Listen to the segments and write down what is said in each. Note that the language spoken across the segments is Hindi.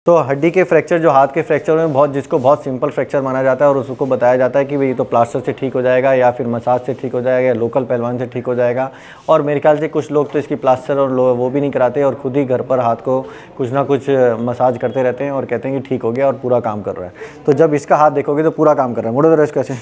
तो हड्डी के फ्रैक्चर जो हाथ के फ्रैक्चर में जिसको बहुत सिंपल फ्रैक्चर माना जाता है और उसको बताया जाता है कि भाई ये तो प्लास्टर से ठीक हो जाएगा या फिर मसाज से ठीक हो जाएगा या लोकल पहलवान से ठीक हो जाएगा। और मेरे ख्याल से कुछ लोग तो इसकी प्लास्टर और वो भी नहीं कराते और खुद ही घर पर हाथ को कुछ ना कुछ मसाज करते रहते हैं और कहते हैं कि ठीक हो गया और पूरा काम कर रहा है। तो जब इसका हाथ देखोगे तो पूरा काम कर रहा है। मुड़ो जरा कैसे,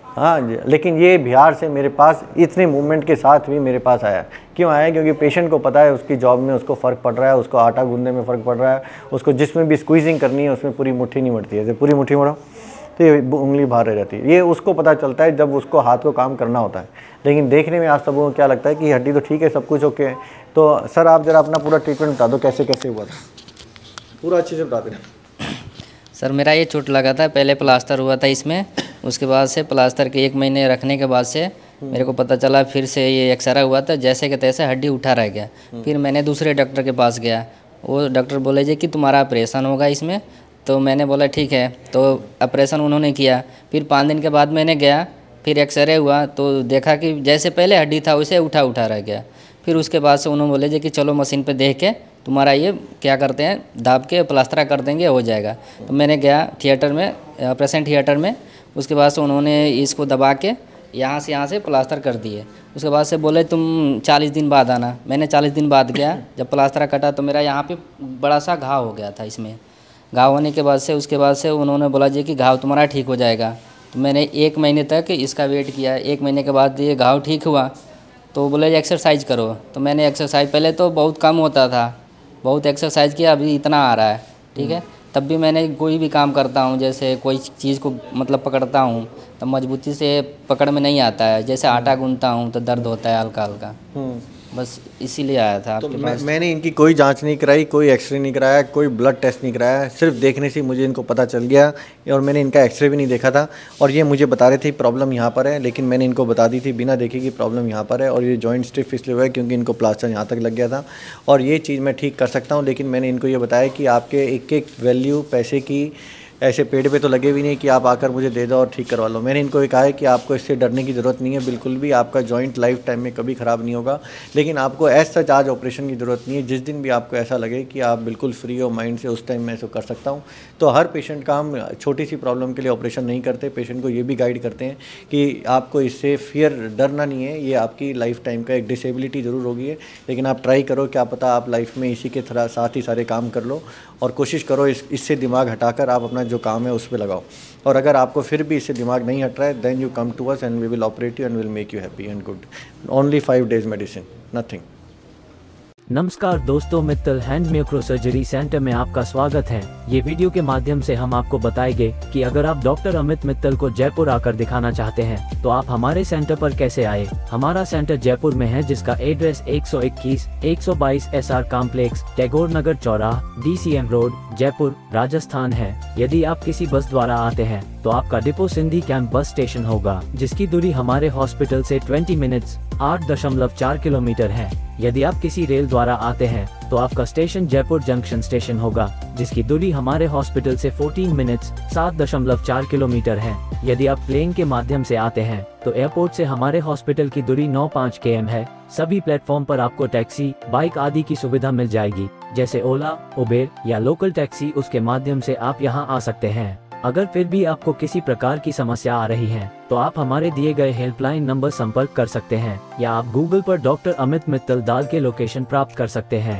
हाँ जी। लेकिन ये बिहार से मेरे पास इतने मूवमेंट के साथ भी मेरे पास आया। क्यों आया? क्योंकि पेशेंट को पता है उसकी जॉब में उसको फ़र्क पड़ रहा है, उसको आटा गूंदने में फ़र्क पड़ रहा है, उसको जिसमें भी स्क्वीजिंग करनी है उसमें पूरी मुट्ठी नहीं बढ़ती है। जैसे पूरी मुट्ठी मोड़ो तो ये उंगली बाहर रह जाती है। ये उसको पता चलता है जब उसको हाथ को काम करना होता है। लेकिन देखने में आज सबों को क्या लगता है कि हड्डी तो ठीक है, सब कुछ ओके है। तो सर आप ज़रा अपना पूरा ट्रीटमेंट बता दो, कैसे कैसे हुआ था, पूरा अच्छे से बता देना। सर मेरा ये चोट लगा था, पहले प्लास्टर हुआ था इसमें, उसके बाद से प्लास्टर के 1 महीने रखने के बाद से मेरे को पता चला, फिर से ये एक्सरा हुआ था, जैसे कि तैसे हड्डी उठा रह गया। फिर मैंने दूसरे डॉक्टर के पास गया, वो डॉक्टर बोले जी कि तुम्हारा ऑपरेशन होगा इसमें। तो मैंने बोला ठीक है, तो ऑपरेशन उन्होंने किया। फिर 5 दिन के बाद मैंने गया, फिर एक्सरे हुआ तो देखा कि जैसे पहले हड्डी था वैसे उठा रह गया। फिर उसके बाद से उन्होंने बोले जी कि चलो मशीन पे देख के तुम्हारा ये क्या करते हैं, दाब के प्लास्टर कर देंगे, हो जाएगा। तो मैंने गया थिएटर में, ऑपरेशन थिएटर में। उसके बाद से उन्होंने इसको दबा के यहाँ से प्लास्टर कर दिए। उसके बाद से बोले तुम 40 दिन बाद आना। मैंने 40 दिन बाद गया, जब प्लास्टर कटा तो मेरा यहाँ पे बड़ा सा घाव हो गया था। इसमें घाव होने के बाद से उसके बाद से उन्होंने बोला जी कि घाव तुम्हारा ठीक हो जाएगा। तो मैंने 1 महीने तक इसका वेट किया। 1 महीने के बाद ये घाव ठीक हुआ तो बोले एक्सरसाइज करो। तो मैंने एक्सरसाइज, पहले तो बहुत कम होता था, बहुत एक्सरसाइज किया, अभी इतना आ रहा है, ठीक है। तब भी मैंने कोई भी काम करता हूँ, जैसे कोई चीज़ को मतलब पकड़ता हूँ तो मजबूती से पकड़ में नहीं आता है। जैसे आटा गूंथता हूँ तो दर्द होता है हल्का हल्का, बस इसीलिए आया था तो आपके पास। मैंने इनकी कोई जांच नहीं कराई, कोई एक्सरे नहीं कराया, कोई ब्लड टेस्ट नहीं कराया। सिर्फ देखने से मुझे इनको पता चल गया और मैंने इनका एक्सरे भी नहीं देखा था। और ये मुझे बता रहे थे प्रॉब्लम यहाँ पर है, लेकिन मैंने इनको बता दी थी बिना देखे कि प्रॉब्लम यहाँ पर है। और ये जॉइंट स्टिफ इसलिए हुआ है क्योंकि इनको प्लास्टर यहाँ तक लग गया था। और ये चीज़ मैं ठीक कर सकता हूँ, लेकिन मैंने इनको ये बताया कि आपके एक एक वैल्यू पैसे की ऐसे पेड़ पे तो लगे भी नहीं कि आप आकर मुझे दे दो और ठीक करवा लो। मैंने इनको ये कहा है कि आपको इससे डरने की ज़रूरत नहीं है बिल्कुल भी। आपका जॉइंट लाइफ टाइम में कभी ख़राब नहीं होगा, लेकिन आपको ऐसा आज ऑपरेशन की ज़रूरत नहीं है। जिस दिन भी आपको ऐसा लगे कि आप बिल्कुल फ्री हो माइंड से, उस टाइम मैं इसको कर सकता हूँ। तो हर पेशेंट का हम छोटी सी प्रॉब्लम के लिए ऑपरेशन नहीं करते, पेशेंट को ये भी गाइड करते हैं कि आपको इससे फियर डरना नहीं है। ये आपकी लाइफ टाइम का एक डिसेबिलिटी ज़रूर होगी है, लेकिन आप ट्राई करो, क्या पता आप लाइफ में इसी के साथ ही सारे काम कर लो। और कोशिश करो इससे दिमाग हटाकर आप अपना जो काम है उस पर लगाओ। और अगर आपको फिर भी इससे दिमाग नहीं हट रहा है, then you come to us and we will operate you and will make you happy and good. Only 5 days medicine, nothing. नमस्कार दोस्तों, Mittal hand micro surgery centre में आपका स्वागत है। ये वीडियो के माध्यम से हम आपको बताएंगे कि अगर आप डॉक्टर अमित मित्तल को जयपुर आकर दिखाना चाहते हैं तो आप हमारे सेंटर पर कैसे आए। हमारा सेंटर जयपुर में है, जिसका एड्रेस 121 122 SR कॉम्प्लेक्स, टैगोर नगर चौराहा, DCM रोड, जयपुर, राजस्थान है। यदि आप किसी बस द्वारा आते हैं तो आपका depot Sindhi camp bus station होगा, जिसकी दूरी हमारे हॉस्पिटल से 20 मिनट्स 8.4 किलोमीटर है। यदि आप किसी रेल द्वारा आते हैं तो आपका स्टेशन जयपुर जंक्शन स्टेशन होगा, जिसकी दूरी हमारे हॉस्पिटल से 14 मिनट्स 7.4 किलोमीटर है। यदि आप प्लेन के माध्यम से आते हैं तो एयरपोर्ट से हमारे हॉस्पिटल की दूरी 9.5 km है। सभी प्लेटफॉर्म पर आपको टैक्सी, बाइक आदि की सुविधा मिल जाएगी, जैसे ओला, उबेर या लोकल टैक्सी। उसके माध्यम से आप यहाँ आ सकते हैं। अगर फिर भी आपको किसी प्रकार की समस्या आ रही है तो आप हमारे दिए गए हेल्पलाइन नंबर संपर्क कर सकते हैं, या आप गूगल पर डॉक्टर अमित मित्तल डाल के लोकेशन प्राप्त कर सकते हैं।